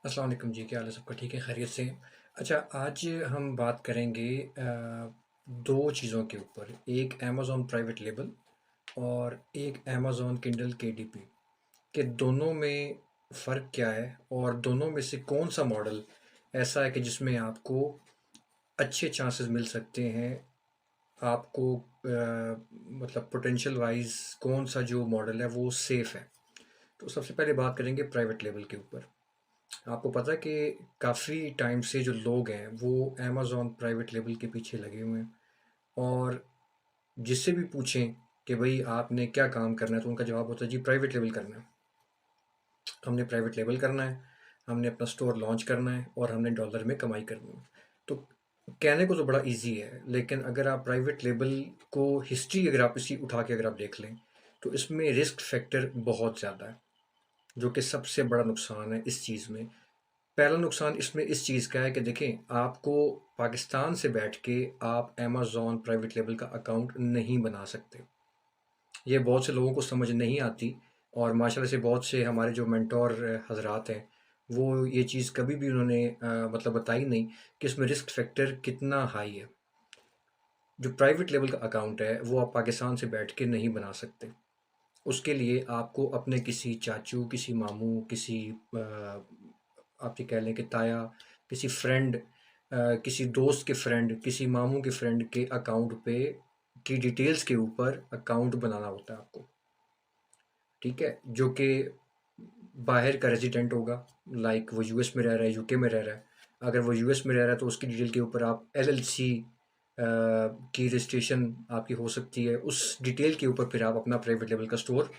अस्सलाम वालेकुम जी, क्या हाल है? सबका ठीक है, खैरियत से हैं? अच्छा, आज हम बात करेंगे 2 चीज़ों के ऊपर, एक अमेज़न प्राइवेट लेबल और एक अमेज़न किंडल केडीपी के दोनों में फ़र्क क्या है और दोनों में से कौन-सा मॉडल ऐसा है कि जिसमें आपको अच्छे चांसेस मिल सकते हैं, आपको मतलब पोटेंशियल वाइज़ कौन-सा जो मॉडल है वो सेफ़ है? तो सबसे पहले बात करेंगे प्राइवेट लेबल के ऊपर। आपको पता है कि काफ़ी टाइम से जो लोग हैं वो अमेज़न प्राइवेट लेबल के पीछे लगे हुए हैं और जिससे भी पूछें कि भाई आपने क्या काम करना है तो उनका जवाब होता है जी प्राइवेट लेबल करना है। हमने प्राइवेट लेबल करना है, हमने अपना स्टोर लॉन्च करना है और हमने डॉलर में कमाई करनी है। तो कहने को तो बड़ा इजी है, लेकिन अगर आप प्राइवेट लेबल को हिस्ट्री अगर आप इसी उठा के अगर आप देख लें तो इसमें रिस्क फैक्टर बहुत ज़्यादा है, जो कि सबसे बड़ा नुकसान है इस चीज़ में। पहला नुकसान इसमें इस चीज़ का है कि देखें, आपको पाकिस्तान से बैठ के आप अमेज़न प्राइवेट लेबल का अकाउंट नहीं बना सकते। ये बहुत से लोगों को समझ नहीं आती और माशाल्लाह से बहुत से हमारे जो मेंटोर हज़रात हैं, वो ये चीज़ कभी भी उन्होंने मतलब बताई नहीं कि इसमें रिस्क फैक्टर कितना हाई है। जो प्राइवेट लेवल का अकाउंट है, वो आप पाकिस्तान से बैठ के नहीं बना सकते। उसके लिए आपको अपने किसी चाचू, किसी मामू, किसी आप ये कह लें कि ताया, किसी फ्रेंड किसी दोस्त के फ्रेंड, किसी मामू के फ्रेंड के अकाउंट पे की डिटेल्स के ऊपर अकाउंट बनाना होता है आपको, ठीक है? जो कि बाहर का रेज़िडेंट होगा, लाइक वो यूएस में रह रहा है, यूके में रह रहा है। अगर वो यूएस में रह रहा है तो उसकी डिटेल के ऊपर आप एलएलसी की रजिस्ट्रेशन आपकी हो सकती है। उस डिटेल के ऊपर फिर आप अपना प्राइवेट लेवल का स्टोर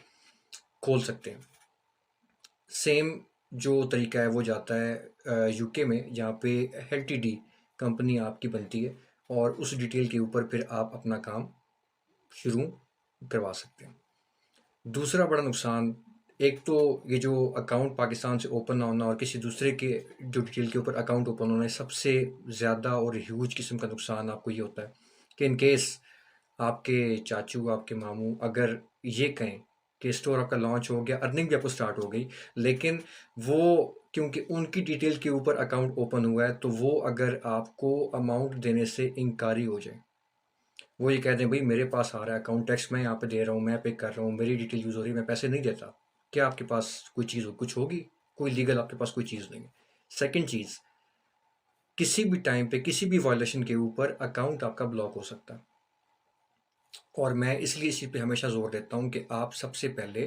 खोल सकते हैं। सेम जो तरीका है वो जाता है यूके में, जहाँ पे एलटीडी कंपनी आपकी बनती है और उस डिटेल के ऊपर फिर आप अपना काम शुरू करवा सकते हैं। दूसरा बड़ा नुकसान, एक तो ये जो अकाउंट पाकिस्तान से ओपन ना होना और किसी दूसरे के जो डिटेल के ऊपर अकाउंट ओपन होना है, सबसे ज़्यादा और ह्यूज किस्म का नुकसान आपको ये होता है कि इन केस आपके चाचू, आपके मामू अगर ये कहें कि स्टोर आपका लॉन्च हो गया, अर्निंग भी आपको स्टार्ट हो गई, लेकिन वो क्योंकि उनकी डिटेल के ऊपर अकाउंट ओपन हुआ है, तो वो अगर आपको अमाउंट देने से इनकारी हो जाए, वो ये कह दें भाई मेरे पास आ रहा है अकाउंट, टैक्स मैं यहाँ पे दे रहा हूँ, मैं पे कर रहा हूँ, मेरी डिटेल यूज़ हो रही है, मैं पैसे नहीं देता, क्या आपके पास कोई चीज़ हो कुछ होगी? कोई लीगल आपके पास कोई चीज़ नहीं है। सेकंड चीज़, किसी भी टाइम पे किसी भी वायलेशन के ऊपर अकाउंट आपका ब्लॉक हो सकता है और मैं इसलिए इसी पे हमेशा ज़ोर देता हूँ कि आप सबसे पहले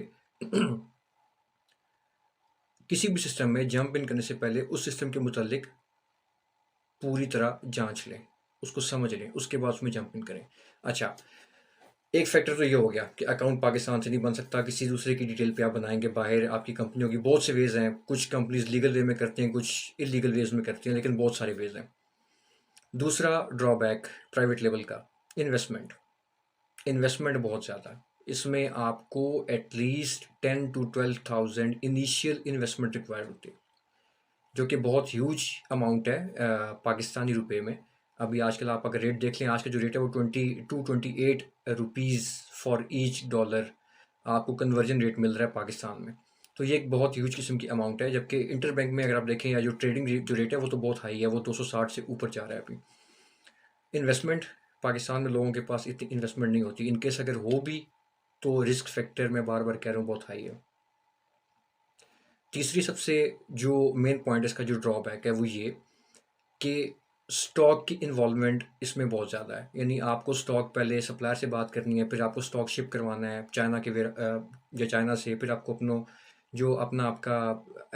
किसी भी सिस्टम में जंप इन करने से पहले उस सिस्टम के मुतालिक पूरी तरह जांच लें, उसको समझ लें, उसके बाद उसमें जंप इन करें। अच्छा, एक फैक्टर तो ये हो गया कि अकाउंट पाकिस्तान से नहीं बन सकता, किसी दूसरे की डिटेल पे आप बनाएंगे, बाहर आपकी कंपनी होगी। बहुत से वेज़ हैं, कुछ कंपनीज लीगल वे में करती हैं, कुछ इलीगल वेज में करती हैं, लेकिन बहुत सारे वेज़ हैं। दूसरा ड्रॉबैक प्राइवेट लेवल का, इन्वेस्टमेंट। इन्वेस्टमेंट बहुत ज़्यादा है इसमें, आपको at least 10 to 12,000 initial investment required होती है, जो कि बहुत ह्यूज अमाउंट है पाकिस्तानी रुपए में। अभी आजकल आप अगर रेट देख लें, आज का जो रेट है वो 22-28 रुपीज़ फॉर ईच डॉलर आपको कन्वर्जन रेट मिल रहा है पाकिस्तान में। तो ये एक बहुत ह्यूज किस्म की अमाउंट है, जबकि इंटर बैंक में अगर आप देखें या जो ट्रेडिंग जो रेट है वो तो बहुत हाई है, वो 260 से ऊपर जा रहा है अभी। इन्वेस्टमेंट, पाकिस्तान में लोगों के पास इतनी इन्वेस्टमेंट नहीं होती, इनकेस अगर हो भी तो रिस्क फैक्टर मैं बार बार कह रहा हूँ बहुत हाई है। तीसरी सबसे जो मेन पॉइंट इसका जो ड्रॉबैक है वो ये कि स्टॉक की इन्वॉल्वमेंट इसमें बहुत ज़्यादा है। यानी आपको स्टॉक पहले सप्लायर से बात करनी है, फिर आपको स्टॉक शिप करवाना है चाइना के या चाइना से, फिर आपको जो अपना आपका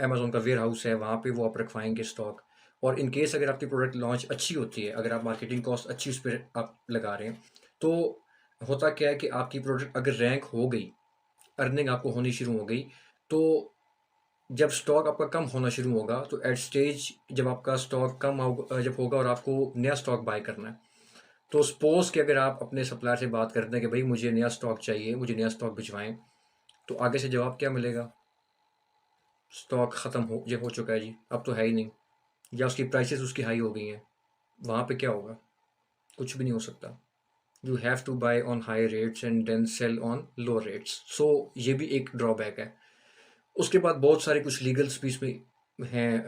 अमेज़न का वेयर हाउस है वहाँ पे वो आप रखवाएंगे स्टॉक। और इन केस अगर आपकी प्रोडक्ट लॉन्च अच्छी होती है, अगर आप मार्केटिंग कॉस्ट अच्छी उस पर आप लगा रहे हैं, तो होता क्या है कि आपकी प्रोडक्ट अगर रैंक हो गई, अर्निंग आपको होनी शुरू हो गई, तो जब स्टॉक आपका कम होना शुरू होगा, तो एट स्टेज जब आपका स्टॉक जब होगा और आपको नया स्टॉक बाय करना है, तो सपोज कि अगर आप अपने सप्लायर से बात करते हैं कि भाई मुझे नया स्टॉक चाहिए, मुझे नया स्टॉक भिजवाएं, तो आगे से जवाब क्या मिलेगा? स्टॉक ख़त्म हो चुका है जी, अब तो है ही नहीं, या उसकी प्राइसेस उसकी हाई हो गई हैं। वहाँ पे क्या होगा? कुछ भी नहीं हो सकता। You have to buy on high rates and then sell on low rates. So ये भी एक ड्रॉबैक है। उसके बाद बहुत सारे कुछ लीगल स्पीच में हैं,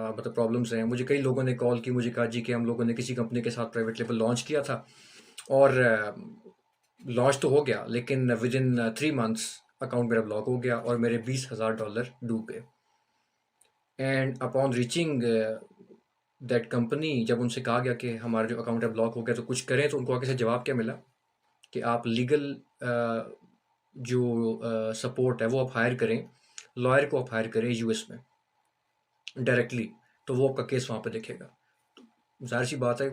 मतलब प्रॉब्लम्स हैं। मुझे कई लोगों ने कॉल की, मुझे कहा जी कि हम लोगों ने किसी कंपनी के साथ प्राइवेट लेबल लॉन्च किया था और लॉन्च तो हो गया, लेकिन विद इन 3 मंथ्स अकाउंट मेरा ब्लॉक हो गया और मेरे $20,000 डूब गए। And upon reaching that company, जब उनसे कहा गया कि हमारा जो अकाउंट है ब्लॉक हो गया तो कुछ करें, तो उनको आगे से जवाब क्या मिला कि आप लीगल जो सपोर्ट है वो आप हायर करें, लॉयर को आप हायर करें यूएस में डायरेक्टली, तो वो आपका केस वहाँ पे देखेगा। ज़ाहिर सी बात है,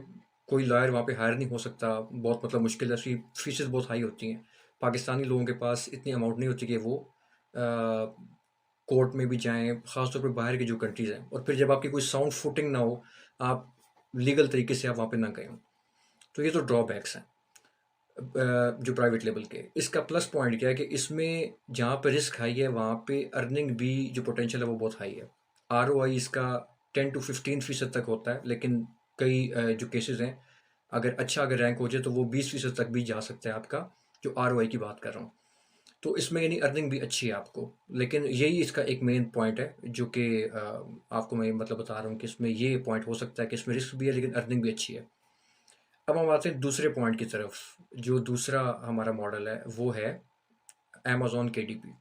कोई लॉयर वहाँ पे हायर नहीं हो सकता, बहुत मतलब मुश्किल है, उसकी फीसेस बहुत हाई होती हैं। पाकिस्तानी लोगों के पास इतनी अमाउंट नहीं होती कि वो कोर्ट में भी जाएँ, ख़ास तौर पे बाहर की जो कंट्रीज़ हैं, और फिर जब आपकी कोई साउंड फुटिंग ना हो, आप लीगल तरीके से आप वहाँ पे ना गए हों। तो ये तो ड्रॉबैक्स हैं जो प्राइवेट लेवल के। इसका प्लस पॉइंट क्या है कि इसमें जहाँ पे रिस्क हाई है, वहाँ पे अर्निंग भी जो पोटेंशियल है वो बहुत हाई है। आरओआई इसका 10 to 15% तक होता है, लेकिन कई जो केसेस हैं, अगर रैंक हो जाए तो वो 20% तक भी जा सकता है आपका, जो आरओआई की बात कर रहा हूँ। तो इसमें यानी अर्निंग भी अच्छी है आपको, लेकिन यही इसका एक मेन पॉइंट है जो कि आपको मैं मतलब बता रहा हूँ कि इसमें ये पॉइंट हो सकता है कि इसमें रिस्क भी है लेकिन अर्निंग भी अच्छी है। अब हम आते हैं दूसरे पॉइंट की तरफ। जो दूसरा हमारा मॉडल है वो है अमेज़न केडीपी।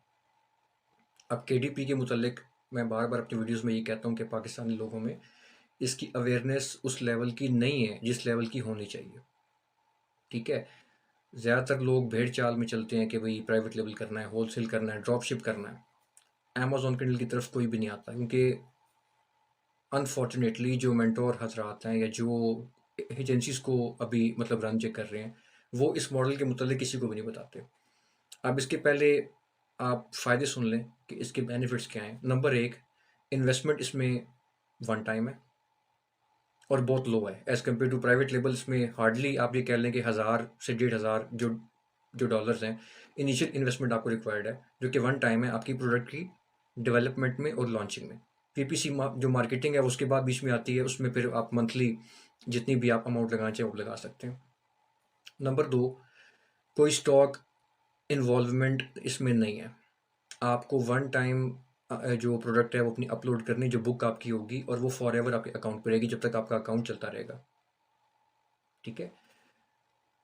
अब केडीपी के मुतल्लिक मैं बार बार अपनी वीडियोस में ये कहता हूँ कि पाकिस्तानी लोगों में इसकी अवेयरनेस उस लेवल की नहीं है जिस लेवल की होनी चाहिए। ठीक है, ज़्यादातर लोग भेड़ चाल में चलते हैं कि भाई प्राइवेट लेवल करना है, होलसेल करना है, ड्रॉप शिप करना है। अमेज़न किंडल की तरफ कोई भी नहीं आता, क्योंकि अनफॉर्चुनेटली जो मेंटोर हजरात हैं या जो एजेंसीज को अभी मतलब रन चेक कर रहे हैं, वो इस मॉडल के मुतल्लिक किसी को भी नहीं बताते। अब इसके पहले आप फ़ायदे सुन लें कि इसके बेनिफिट्स क्या हैं। नंबर एक, इन्वेस्टमेंट इसमें वन टाइम है और बहुत लो है as compared to private labels में। हार्डली आप ये कह लें कि 1000 से 1500 जो जो डॉलर्स हैं, इनिशियल इन्वेस्टमेंट आपको रिक्वायर्ड है, जो कि वन टाइम है आपकी प्रोडक्ट की डेवलपमेंट में और लॉन्चिंग में। पीपीसी जो मार्केटिंग है उसके बाद बीच में आती है, उसमें फिर आप मंथली जितनी भी आप अमाउंट लगाना चाहें वो लगा सकते हैं। नंबर दो, कोई स्टॉक इन्वॉल्वमेंट इसमें नहीं है। आपको वन टाइम जो प्रोडक्ट है वो अपनी अपलोड करनी, जो बुक आपकी होगी, और वो फॉर एवर आपके अकाउंट पर रहेगी जब तक आपका अकाउंट चलता रहेगा। ठीक है।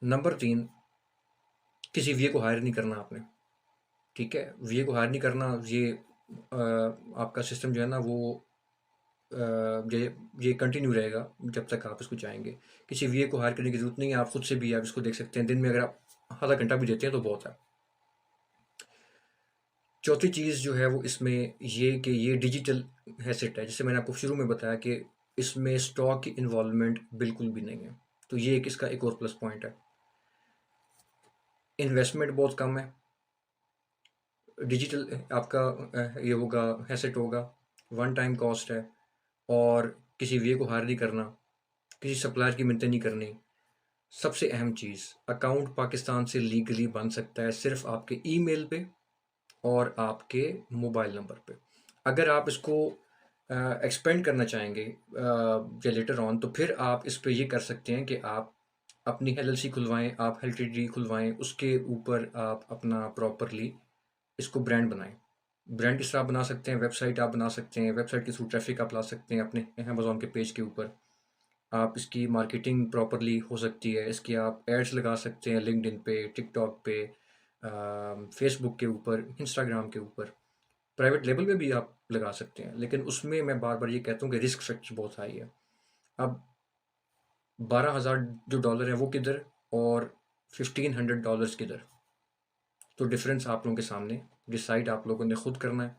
नंबर तीन, किसी वीए को हायर नहीं करना आपने। ठीक है, वीए को हायर नहीं करना, ये आपका सिस्टम जो है ना वो ये कंटिन्यू रहेगा जब तक आप इसको चाहेंगे। किसी वीए को हायर करने की ज़रूरत नहीं है, आप खुद से भी आप इसको देख सकते हैं। दिन में अगर आप आधा घंटा भी देते हैं तो बहुत है। चौथी चीज़ जो है वो इसमें ये कि ये डिजिटल एसेट है, जैसे मैंने आपको शुरू में बताया कि इसमें स्टॉक की इन्वॉल्वमेंट बिल्कुल भी नहीं है। तो ये एक इसका एक और प्लस पॉइंट है। इन्वेस्टमेंट बहुत कम है, डिजिटल आपका ये होगा, एसेट होगा, वन टाइम कॉस्ट है, और किसी वे को हायर नहीं करना, किसी सप्लायर की मिन्नतें नहीं करनी। सबसे अहम चीज़, अकाउंट पाकिस्तान से लीगली बन सकता है सिर्फ आपके ईमेल पे और आपके मोबाइल नंबर पे। अगर आप इसको एक्सपेंड करना चाहेंगे या लेटर ऑन, तो फिर आप इस पे ये कर सकते हैं कि आप अपनी एलएलसी खुलवाएं, आप एलटीडी खुलवाएं, उसके ऊपर आप अपना प्रॉपरली इसको ब्रांड बनाएं। ब्रांड किस तरह बना सकते हैं, वेबसाइट आप बना सकते हैं, वेबसाइट के थ्रू ट्रैफिक आप ला सकते हैं अपने अमेज़न के पेज के ऊपर। आप इसकी मार्केटिंग प्रॉपरली हो सकती है, इसकी आप एड्स लगा सकते हैं लिंक्डइन पे, टिकटॉक पे, फेसबुक के ऊपर, इंस्टाग्राम के ऊपर। प्राइवेट लेवल पे भी आप लगा सकते हैं, लेकिन उसमें मैं बार बार ये कहता हूँ कि रिस्क फैक्टर बहुत हाई है। अब 12,000 जो डॉलर है वो किधर, और $1,500 किधर। तो डिफरेंस आप लोगों के सामने, डिसाइड आप लोगों ने खुद करना है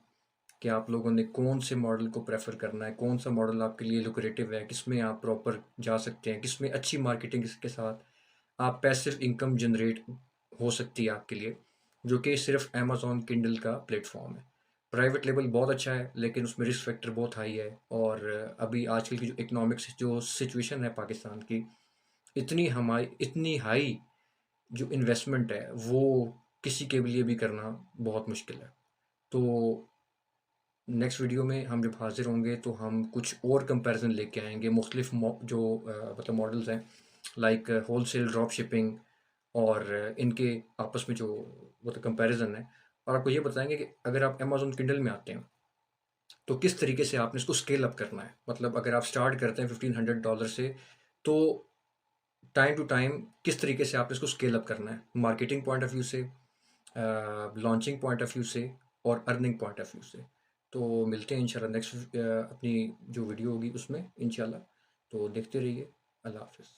कि आप लोगों ने कौन से मॉडल को प्रेफर करना है, कौन सा मॉडल आपके लिए लुक्रेटिव है, किसमें आप प्रॉपर जा सकते हैं, किसमें अच्छी मार्केटिंग के साथ आप पैसिव इनकम जनरेट हो सकती है आपके लिए, जो कि सिर्फ अमेज़न किंडल का प्लेटफॉर्म है। प्राइवेट लेवल बहुत अच्छा है लेकिन उसमें रिस्क फैक्टर बहुत हाई है, और अभी आजकल की जो इकोनॉमिक्स जो सिचुएशन है पाकिस्तान की, इतनी हाई जो इन्वेस्टमेंट है वो किसी के लिए भी करना बहुत मुश्किल है। तो नेक्स्ट वीडियो में हम जब हाजिर होंगे तो हम कुछ और कंपैरिजन लेके आएंगे, मुख्तलिफ जो मतलब मॉडल्स हैं, लाइक होलसेल ड्रॉप शिपिंग, और इनके आपस में जो मतलब कंपैरिजन है। और आपको ये बताएंगे कि अगर आप अमेज़न किंडल में आते हैं तो किस तरीके से आपने इसको स्केल अप करना है। मतलब अगर आप स्टार्ट करते हैं $1500 से, तो टाइम टू टाइम किस तरीके से आपने इसको स्केल अप करना है, मार्केटिंग पॉइंट ऑफ व्यू से, लॉन्चिंग पॉइंट ऑफ व्यू से और अर्निंग पॉइंट ऑफ व्यू से। तो मिलते हैं इंशाल्लाह नेक्स्ट अपनी जो वीडियो होगी उसमें इंशाल्लाह। तो देखते रहिए। अल्लाह हाफिज़।